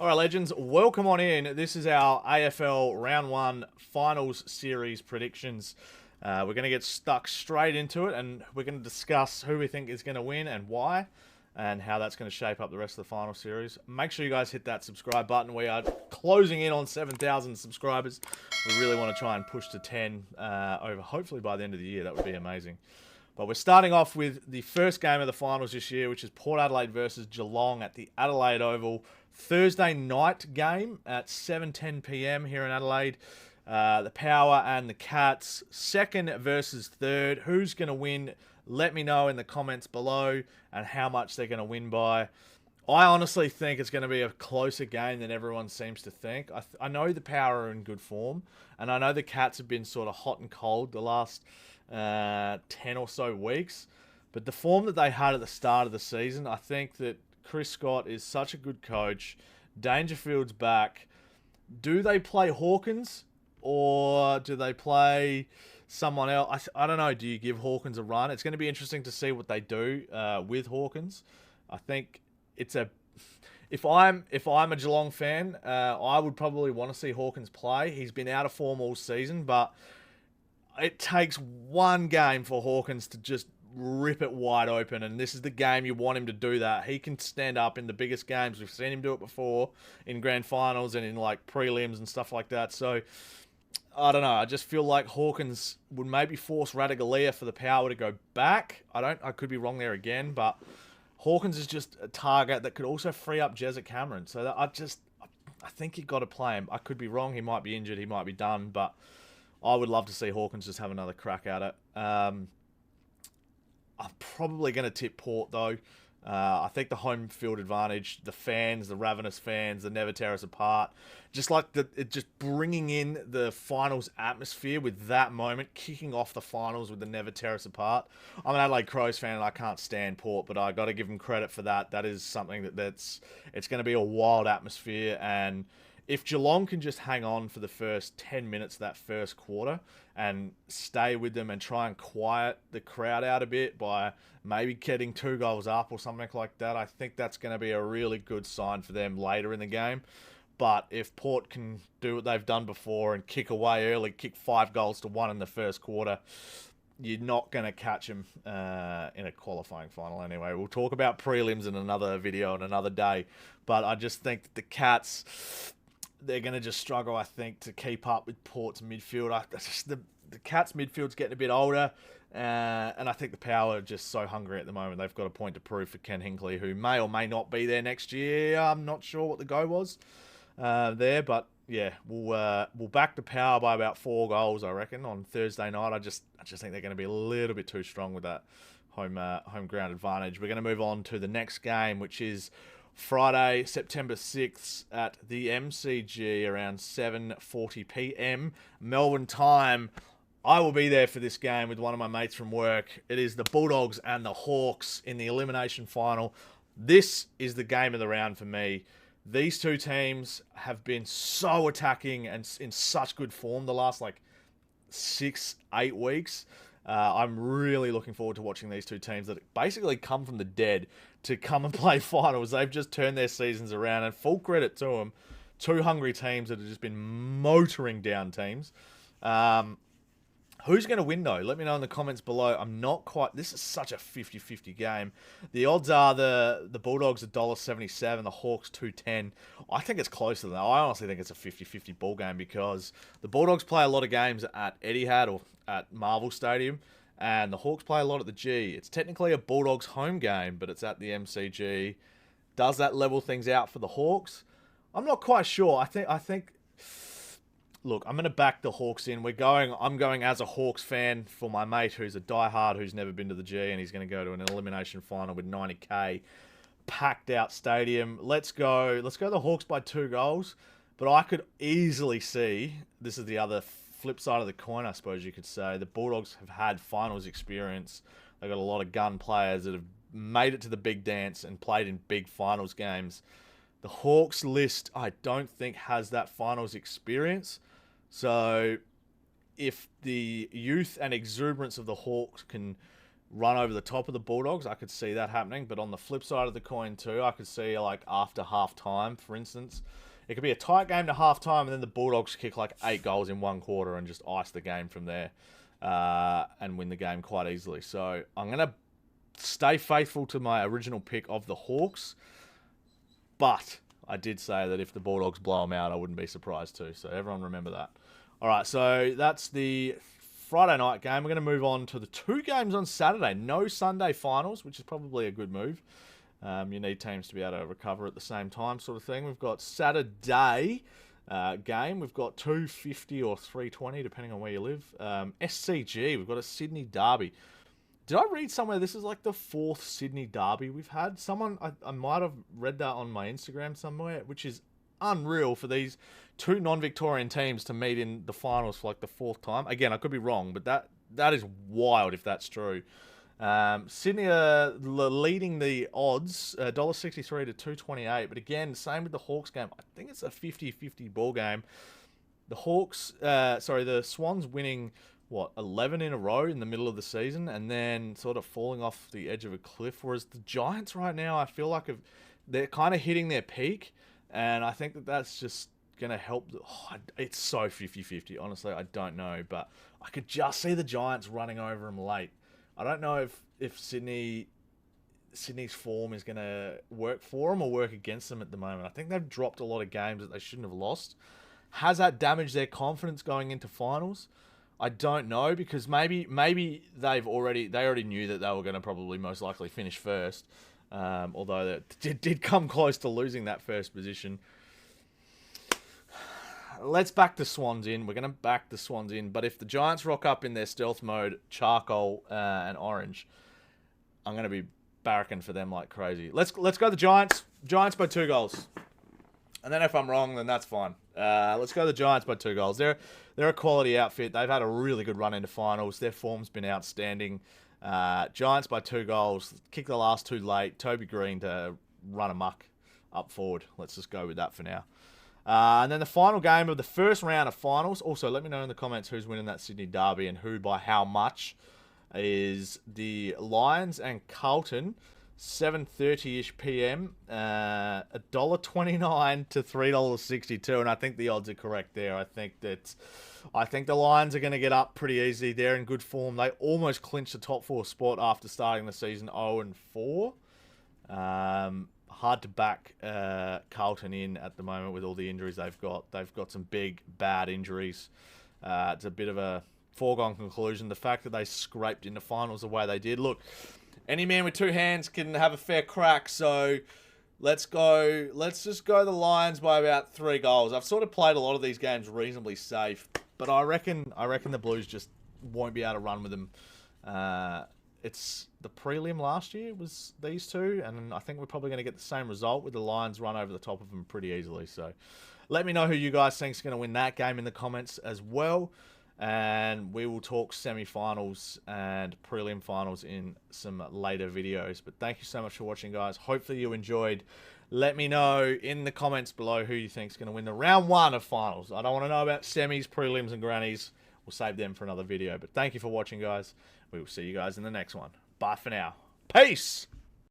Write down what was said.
All right, legends, welcome on in. This is our AFL Round 1 Finals Series predictions. We're going to get stuck straight into it, and we're going to discuss who we think is going to win and why, and how that's going to shape up the rest of the final series. Make sure you guys hit that subscribe button. We are closing in on 7,000 subscribers. We really want to try and push to 10 over, hopefully by the end of the year. That would be amazing. But we're starting off with the first game of the finals this year, which is Port Adelaide versus Geelong at the Adelaide Oval. Thursday night game at 7:10 p.m. here in Adelaide. The Power and the Cats, second versus third. Who's going to win? Let me know in the comments below and how much they're going to win by. I honestly think it's going to be a closer game than everyone seems to think. I know the Power are in good form, and I know the Cats have been sort of hot and cold the last 10 or so weeks. But the form that they had at the start of the season, I think that Chris Scott is such a good coach. Dangerfield's back. Do they play Hawkins or do they play someone else? I don't know. Do you give Hawkins a run? It's going to be interesting to see what they do with Hawkins. I think it's a... If I'm a Geelong fan, I would probably want to see Hawkins play. He's been out of form all season, but it takes one game for Hawkins to just rip it wide open, and this is the game you want him to do that. He can stand up in the biggest games. We've seen him do it before in grand finals and in like prelims and stuff like that. So I don't know. I just feel like Hawkins would maybe force Radigalia for the Power to go back. I could be wrong there again, but Hawkins is just a target that could also free up Jezza Cameron. So that I think you got to play him. I could be wrong. He might be injured. He might be done, but I would love to see Hawkins just have another crack at it. I'm probably going to tip Port, though. I think the home field advantage, the fans, the ravenous fans, the never tear us apart, just bringing in the finals atmosphere with that moment, kicking off the finals with the never tear us apart. I'm an Adelaide Crows fan and I can't stand Port, but I got to give them credit for that. That is something it's going to be a wild atmosphere, and if Geelong can just hang on for the first 10 minutes of that first quarter and stay with them and try and quiet the crowd out a bit by maybe getting 2 goals up or something like that, I think that's going to be a really good sign for them later in the game. But if Port can do what they've done before and kick away early, kick 5 goals to 1 in the first quarter, you're not going to catch them in a qualifying final anyway. We'll talk about prelims in another video on another day. But I just think that the Cats, they're going to just struggle, I think, to keep up with Port's midfield. The Cats' midfield's getting a bit older, and I think the Power are just so hungry at the moment. They've got a point to prove for Ken Hinkley, who may or may not be there next year. I'm not sure what the go was there, but yeah, we'll back the Power by about 4 goals, I reckon, on Thursday night. I just think they're going to be a little bit too strong with that home ground advantage. We're going to move on to the next game, which is Friday, September 6th at the MCG around 7:40 p.m. Melbourne time. I will be there for this game with one of my mates from work. It is the Bulldogs and the Hawks in the elimination final. This is the game of the round for me. These two teams have been so attacking and in such good form the last 6-8 weeks. I'm really looking forward to watching these two teams that basically come from the dead to come and play finals. They've just turned their seasons around, and full credit to them. 2 hungry teams that have just been motoring down teams. Who's going to win, though? Let me know in the comments below. I'm not quite... This is such a 50-50 game. The odds are the Bulldogs $1.77, the Hawks $2.10. I think it's closer than that. I honestly think it's a 50-50 ball game because the Bulldogs play a lot of games at Etihad or at Marvel Stadium, and the Hawks play a lot at the G. It's technically a Bulldogs home game, but it's at the MCG. Does that level things out for the Hawks? I'm not quite sure. I think... Look, I'm going to back the Hawks in. I'm going as a Hawks fan for my mate who's a diehard who's never been to the G, and he's going to go to an elimination final with 90k, packed out stadium. Let's go the Hawks by 2 goals. But I could easily see, this is the other flip side of the coin, I suppose you could say, the Bulldogs have had finals experience. They've got a lot of gun players that have made it to the big dance and played in big finals games. The Hawks list, I don't think, has that finals experience. So if the youth and exuberance of the Hawks can run over the top of the Bulldogs. I could see that happening. But on the flip side of the coin too, I could see like after half time, for instance, it could be a tight game to half time, and then the Bulldogs kick like 8 goals in one quarter and just ice the game from there and win the game quite easily. So I'm going to stay faithful to my original pick of the Hawks. But I did say that if the Bulldogs blow them out, I wouldn't be surprised too. So everyone remember that. All right, so that's the Friday night game. We're going to move on to the 2 games on Saturday. No Sunday finals, which is probably a good move. You need teams to be able to recover at the same time, sort of thing. We've got Saturday game. We've got 2:50 or 3:20, depending on where you live. SCG. We've got a Sydney derby. Did I read somewhere this is like the 4th Sydney derby we've had? I might have read that on my Instagram somewhere, which is unreal for these 2 non-Victorian teams to meet in the finals for like the 4th time. Again, I could be wrong, but that is wild if that's true. Sydney are leading the odds, $1.63 to $2.28. But again, same with the Hawks game. I think it's a 50-50 ball game. The Swans winning, 11 in a row in the middle of the season and then sort of falling off the edge of a cliff. Whereas the Giants right now, I feel like they're kind of hitting their peak. And I think that's just going to help. It's so 50-50. Honestly, I don't know. But I could just see the Giants running over them late. I don't know if Sydney's form is going to work for them or work against them at the moment. I think they've dropped a lot of games that they shouldn't have lost. Has that damaged their confidence going into finals? I don't know, because maybe they already knew that they were going to probably most likely finish first, although they did come close to losing that first position. Let's back the Swans in. We're going to back the Swans in. But if the Giants rock up in their stealth mode, charcoal and orange, I'm going to be barracking for them like crazy. Let's go the Giants. Giants by 2 goals. And then if I'm wrong, then that's fine. Let's go the Giants by 2 goals. They're a quality outfit. They've had a really good run into finals. Their form's been outstanding. Giants by 2 goals. Kick the last 2 late. Toby Green to run amok up forward. Let's just go with that for now. And then the final game of the first round of finals. Also, let me know in the comments who's winning that Sydney derby and who by how much. Is the Lions and Carlton, 7:30ish p.m. $1.29 to $3.62, and I think the odds are correct there. I think the Lions are going to get up pretty easy. They're in good form. They almost clinched the top 4 spot after starting the season 0-4. Hard to back Carlton in at the moment with all the injuries they've got. They've got some big, bad injuries. It's a bit of a foregone conclusion. The fact that they scraped into finals the way they did. Look, any man with 2 hands can have a fair crack, so let's just go the Lions by about 3 goals. I've sort of played a lot of these games reasonably safe, but I reckon the Blues just won't be able to run with them. It's the prelim last year was these 2, and I think we're probably going to get the same result with the Lions run over the top of them pretty easily. So let me know who you guys think is going to win that game in the comments as well. And we will talk semi-finals and prelim finals in some later videos. But thank you so much for watching, guys. Hopefully you enjoyed. Let me know in the comments below who you think is going to win the round 1 of finals. I don't want to know about semis, prelims, and grannies. We'll save them for another video. But thank you for watching, guys. We will see you guys in the next one. Bye for now. Peace!